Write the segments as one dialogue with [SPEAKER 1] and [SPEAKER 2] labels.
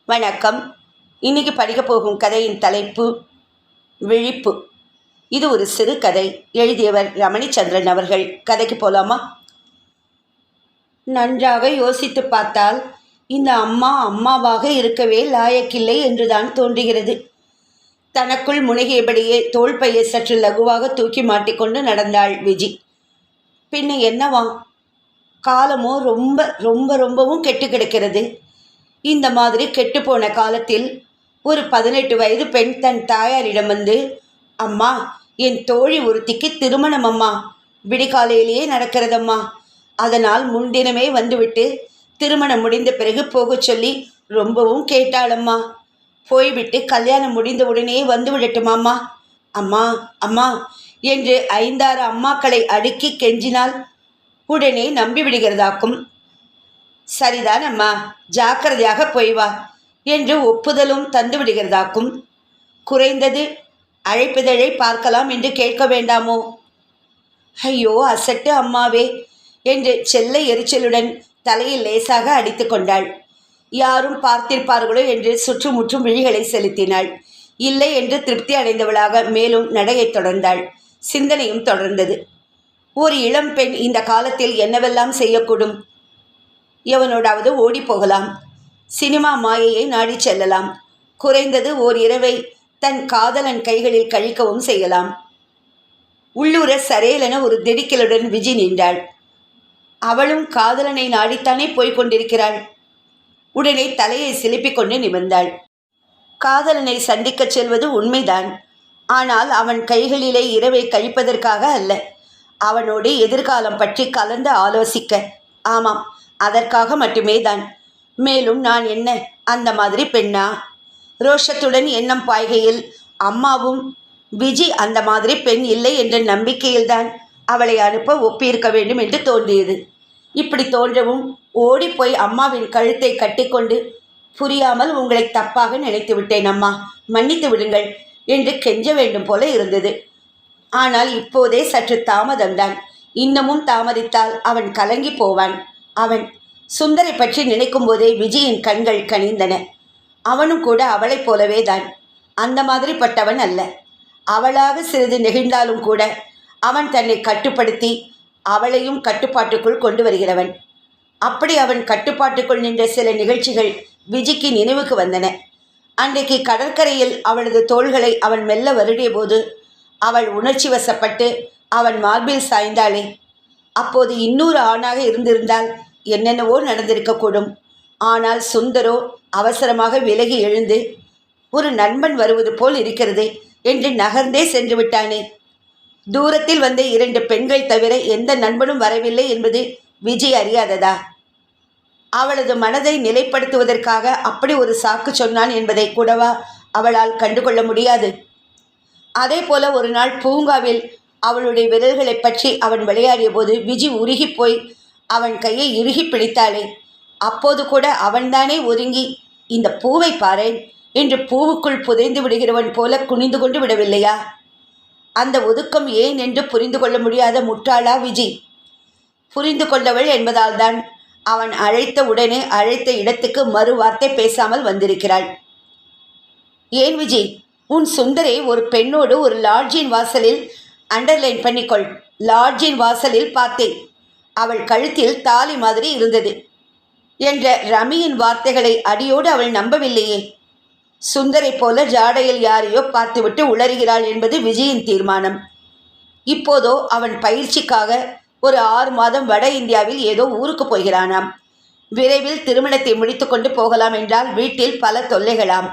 [SPEAKER 1] வணக்கம். இன்னைக்கு படிக்க போகும் கதையின் தலைப்பு விழிப்பு. இது ஒரு சிறு கதை. எழுதியவர் ரமணிச்சந்திரன் அவர்கள். கதைக்கு போலாமா? நன்றாக யோசித்து பார்த்தால் இந்த அம்மா அம்மாவாக இருக்கவே லாயக்கில்லை என்றுதான் தோன்றுகிறது. தனக்குள் முனகியபடியே தோள் பையை சற்று லகுவாக தூக்கி மாட்டிக்கொண்டு நடந்தாள் விஜி. பின்ன என்னவா, காலமோ ரொம்ப ரொம்ப ரொம்பவும் கெட்டு கிடக்கிறது. இந்த மாதிரி கெட்டுப்போன காலத்தில் ஒரு 18 வயது பெண் தன் தாயாரிடம் வந்து, அம்மா, என் தோழி ஒருத்திக்கு திருமணம் அம்மா, விடிகாலையிலேயே நடக்கிறதம்மா, அதனால் முன்தினமே வந்துவிட்டு திருமணம் முடிந்த பிறகு போகச் சொல்லி ரொம்பவும் கேட்டாளம்மா, போய்விட்டு கல்யாணம் முடிந்த உடனே வந்து விடட்டுமாம்மா, அம்மா அம்மா என்று 5-6 அம்மாக்களை அடுக்கி கெஞ்சினால் உடனே நம்பிவிடுகிறதாக்கும். சரிதான் அம்மா, ஜாக்கிரதையாக போய் வா என்று ஒப்புதலும் தந்து விடுகிறதாக்கும். குறைந்தது அழைப்பிதழை பார்க்கலாம் என்று கேட்க வேண்டாமோ? ஐயோ அசட்டு அம்மாவே என்று செல்ல எரிச்சலுடன் தலையில் லேசாக அடித்து கொண்டாள். யாரும் பார்த்திருப்பார்களோ என்று சுற்றுமுற்றும் விழிகளை செலுத்தினாள். இல்லை என்று திருப்தி அடைந்தவளாக மேலும் நடையை தொடர்ந்தாள். சிந்தனையும் தொடர்ந்தது. ஒரு இளம் பெண் இந்த காலத்தில் என்னவெல்லாம் செய்யக்கூடும்? எவனோடாவது ஓடி போகலாம், சினிமா மாயையை நாடி செல்லலாம், குறைந்தது ஓர் இரவை தன் காதலன் கைகளில் கழிக்கவும் செய்யலாம். உள்ளூர சரேலென ஒரு திடுக்கிலுடன் விஜி நின்றாள். அவளும் காதலனை நாடித்தானே போய்கொண்டிருக்கிறாள். உடனே தலையை சிலுப்பிக் கொண்டு நிமிர்ந்தாள். காதலனை சந்திக்கச் செல்வது உண்மைதான். ஆனால் அவன் கைகளிலே இரவை கழிப்பதற்காக அல்ல, அவனோடு எதிர்காலம் பற்றி கலந்து ஆலோசிக்க. ஆமாம், அதற்காக மட்டுமே தான். மேலும் நான் என்ன அந்த மாதிரி பெண்ணா? ரோஷத்துடன் எண்ணம் பாய்கையில் அம்மாவும் விஜி அந்த மாதிரி பெண் இல்லை என்ற நம்பிக்கையில்தான் அவளை அனுப்ப ஒப்பியிருக்க வேண்டும் என்று தோன்றியது. இப்படி தோன்றவும் ஓடிப்போய் அம்மாவின் கழுத்தை கட்டிக்கொண்டு, புரியாமல் உங்களை தப்பாக நினைத்து விட்டேன் அம்மா, மன்னித்து விடுங்கள் என்று கெஞ்ச வேண்டும் போல இருந்தது. ஆனால் இப்போதே சற்று தாமதம்தான். இன்னமும் தாமதித்தால் அவன் கலங்கி போவான். அவன் சுந்தரை பற்றி நினைக்கும் போதே விஜயின் கண்கள் கனிந்தன. அவனும் கூட அவளைப் போலவே தான். அந்த மாதிரி பட்டவன் அல்ல. அவளாக சிறிது நெகிழ்ந்தாலும் கூட அவன் தன்னை கட்டுப்படுத்தி அவளையும் கட்டுப்பாட்டுக்குள் கொண்டு வருகிறவன். அப்படி அவன் கட்டுப்பாட்டுக்குள் நின்ற சில நிகழ்ச்சிகள் விஜிக்கு நினைவுக்கு வந்தன. அன்றைக்கு கடற்கரையில் அவளது தோள்களை அவன் மெல்ல வருடிய போது அவள் உணர்ச்சி வசப்பட்டு அவன் மார்பில் சாய்ந்தாளே, அப்போது இன்னொரு ஆணாக இருந்திருந்தால் என்னென்னவோ நடந்திருக்கக்கூடும். ஆனால் சுந்தரோ அவசரமாக விலகி எழுந்து, ஒரு நண்பன் வருவது போல் இருக்கிறது என்று நகர்ந்தே சென்று விட்டானே. தூரத்தில் வந்த 2 பெண்கள் தவிர எந்த நண்பனும் வரவில்லை என்பது விஜய் அறியாததா? அவளது மனதை நிலைப்படுத்துவதற்காக அப்படி ஒரு சாக்கு சொன்னான் என்பதை கூடவா அவளால் கண்டுகொள்ள முடியாது? அதே போல ஒரு நாள் பூங்காவில் அவளுடைய விரல்களை பற்றி அவன் விளையாடிய போது விஜி உருகி போய் அவன் கையை இறுகி பிடித்தாளே, அப்போது கூட அவன்தானே ஒதுங்கி, இந்த பூவை பாரேன் என்று பூவுக்குள் புதைந்து விடுகிறவன் போல குனிந்து கொண்டு விடவில்லையா? அந்த ஒதுக்கம் ஏன் என்று புரிந்து கொள்ள முடியாத முட்டாளா விஜி? புரிந்து கொண்டவள் என்பதால் தான் அவன் அழைத்த உடனே அழைத்த இடத்துக்கு மறு வார்த்தை பேசாமல் வந்திருக்கிறாள். ஏன் விஜி, உன் சுந்தரை ஒரு பெண்ணோடு ஒரு லாட்ஜின் வாசலில் அண்டர்லைன் பண்ணிக்கொள். லாட்ஜின் வாசலில் பார்த்தேன், அவள் கழுத்தில் தாலி மாதிரி இருந்தது என்ற ரமியின் வார்த்தைகளை அடியோடு அவள் நம்பவில்லையே. சுந்தரை போல ஜாடையில் யாரையோ பார்த்துவிட்டு உளறுகிறாள் என்பது விஜயின் தீர்மானம். இப்போதோ அவன் பயிற்சிக்காக ஒரு 6 மாதம் வட இந்தியாவில் ஏதோ ஊருக்கு போகிறானாம். விரைவில் திருமணத்தை முடித்து கொண்டு போகலாம் என்றால் வீட்டில் பல தொல்லைகளாம்.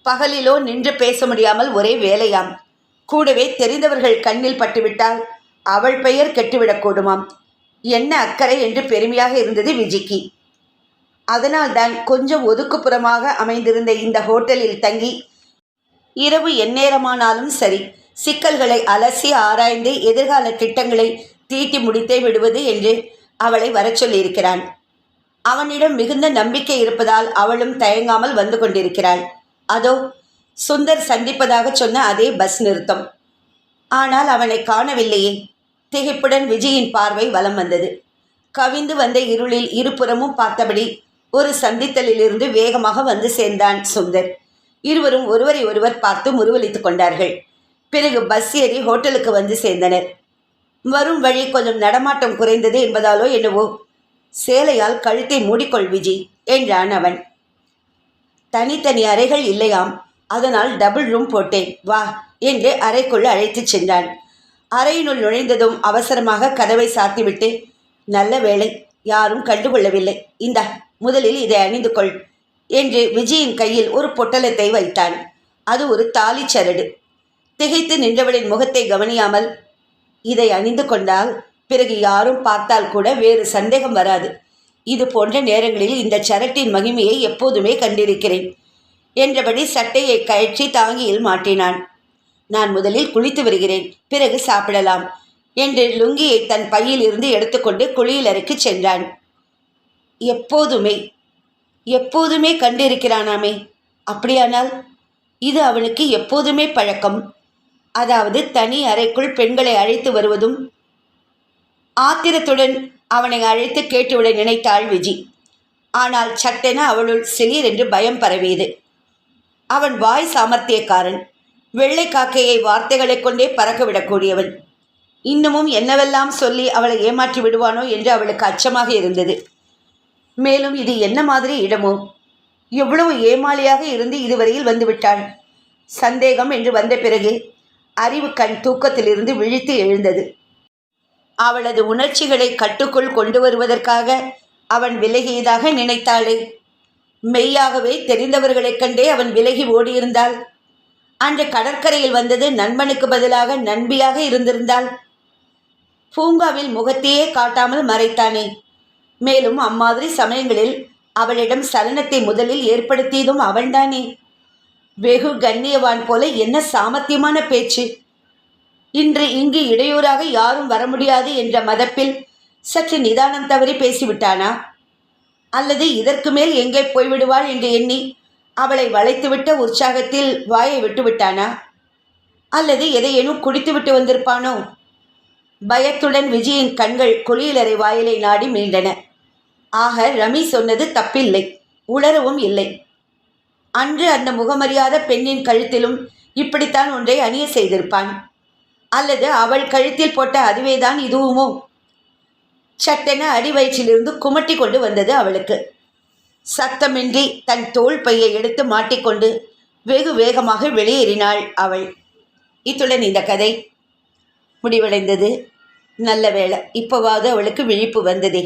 [SPEAKER 1] பகலிலோ நின்று பேச முடியாமல் ஒரே வேலையாம். கூடவே தெரிந்தவர்கள் கண்ணில் பட்டுவிட்டால் அவள் பெயர் கெட்டுவிடக்கூடுமாம். என்ன அக்கறை என்று பெருமையாக இருந்தது விஜிக்கு. அதனால்தான் கொஞ்சம் ஒதுக்குப்புறமாக அமைந்திருந்த இந்த ஹோட்டலில் தங்கி இரவு எந்நேரமானாலும் சரி சிக்கல்களை அலசி ஆராய்ந்து எதிர்கால திட்டங்களை தீட்டி முடித்தே விடுவது என்று அவளை வரச் சொல்லியிருக்கிறான். அவனிடம் மிகுந்த நம்பிக்கை இருப்பதால் அவளும் தயங்காமல் வந்து கொண்டிருக்கிறாள். அதோ சுந்தர் சந்திப்பதாக சொன்ன அதே பஸ் நிறுத்தம். ஆனால் அவனை காணவில்லையே. திகைப்புடன் விஜயின் பார்வை வலம் வந்தது. கவிந்து வந்த இருளில் இருபுறமும் பார்த்தபடி ஒரு சந்தித்தலிலிருந்து வேகமாக வந்து சேர்ந்தான் சுந்தர். இருவரும் ஒருவரை ஒருவர் பார்த்து முறுவலித்துக் கொண்டார்கள். பிறகு பஸ் ஏறி ஹோட்டலுக்கு வந்து சேர்ந்தனர். வரும் வழி கொஞ்சம் நடமாட்டம் குறைந்தது என்பதாலோ என்னவோ, சேலையால் கழுத்தை மூடிக்கொள் விஜி என்றான் அவன். தனித்தனி அறைகள் இல்லையாம், அதனால் டபுள் ரூம் போட்டேன், வா என்று அறைக்குள் அழைத்துச் சென்றான். அறையினுள் நுழைந்ததும் அவசரமாக கதவை சாத்திவிட்டு, நல்ல வேளை யாரும் கண்டுகொள்ளவில்லை, இந்தா முதலில் இதை அணிந்து கொள் என்று விஜயின் கையில் ஒரு பொட்டலத்தை வைத்தான். அது ஒரு தாலி சரடு. திகைத்து நின்றவளின் முகத்தை கவனியாமல், இதை அணிந்து கொண்டால் பிறகு யாரும் பார்த்தால் கூட வேறு சந்தேகம் வராது. இது போன்ற நேரங்களில் இந்த சரட்டின் மகிமையை எப்போதுமே கண்டிருக்கிறேன் என்றபடி சட்டையை கழற்றி தாங்கியில் மாட்டினான். நான் முதலில் குளித்து வருகிறேன், பிறகு சாப்பிடலாம் என்று லுங்கியை தன் பையில் இருந்து எடுத்துக்கொண்டு குளியலறைக்கு சென்றான். எப்போதுமே எப்போதுமே கண்டிருக்கிறானாமே, அப்படியானால் இது அவனுக்கு எப்போதுமே பழக்கம். அதாவது தனி அறைக்குள் பெண்களை அழைத்து வருவதும். ஆத்திரத்துடன் அவனை அழைத்து கேட்டுவிட நினைத்தாள் விஜி. ஆனால் சட்டென அவளுள் சிலீர் என்று பயம் பரவியது. அவன் வாய் சாமர்த்தியக்காரன். வெள்ளை காக்கையை வார்த்தைகளை கொண்டே பறக்கவிடக்கூடியவன். இன்னமும் என்னவெல்லாம் சொல்லி அவளை ஏமாற்றி விடுவானோ என்று அவளுக்கு அச்சமாக இருந்தது. மேலும் இது என்ன மாதிரி இடமோ, எவ்வளவு ஏமாளியாக இருந்து இதுவரையில் வந்துவிட்டாள். சந்தேகம் என்று வந்த பிறகு அறிவு கண் தூக்கத்திலிருந்து விழித்து எழுந்தது. அவளது உணர்ச்சிகளை கட்டுக்குள் கொண்டு வருவதற்காக அவன் விலகியதாக நினைத்தாளே. மெய்யாகவே தெரிந்தவர்களைக் கண்டே அவன் விலகி ஓடியிருந்தாள். அன்று கடற்கரையில் வந்தது நண்பனுக்கு பதிலாக நண்பியாக இருந்திருந்தாள். பூங்காவில் முகத்தையே காட்டாமல் மறைத்தானே. மேலும் அம்மாதிரி சமயங்களில் அவளிடம் சலனத்தை முதலில் ஏற்படுத்தியதும் அவன்தானே. வெகு கண்ணியவான் போல என்ன சாமர்த்தியமான பேச்சு. இன்று இங்கு இடையூறாக யாரும் வர முடியாது என்ற மதப்பில் சற்று நிதானம் தவறி பேசிவிட்டானா? அல்லது இதற்கு மேல் எங்கே போய்விடுவாள் என்று எண்ணி அவளை வளைத்துவிட்ட உற்சாகத்தில் வாயை விட்டுவிட்டானா? அல்லது எதையேனும் குடித்துவிட்டு வந்திருப்பானோ? பயத்துடன் விஜயின் கண்கள் குளியலறை வாயிலை நாடி மீண்டன. ஆக ரமி சொன்னது தப்பில்லை, உளரவும் இல்லை. அன்று அந்த முகமறியாத பெண்ணின் கழுத்திலும் இப்படித்தான் ஒன்றை அணிய செய்திருப்பான். அல்லது அவள் கழுத்தில் போட்ட அதுவேதான் இதுவுமோ? சட்டென அடிவயிற்றிலிருந்து குமட்டி கொண்டு வந்தது அவளுக்கு. சத்தமின்றி தன் தோள் பையை எடுத்து மாட்டிக்கொண்டு வெகு வேகமாக வெளியேறினாள் அவள். இத்துடன் இந்த கதை முடிவடைந்தது. நல்ல வேளை, இப்போவாவது அவளுக்கு விழிப்பு வந்ததே.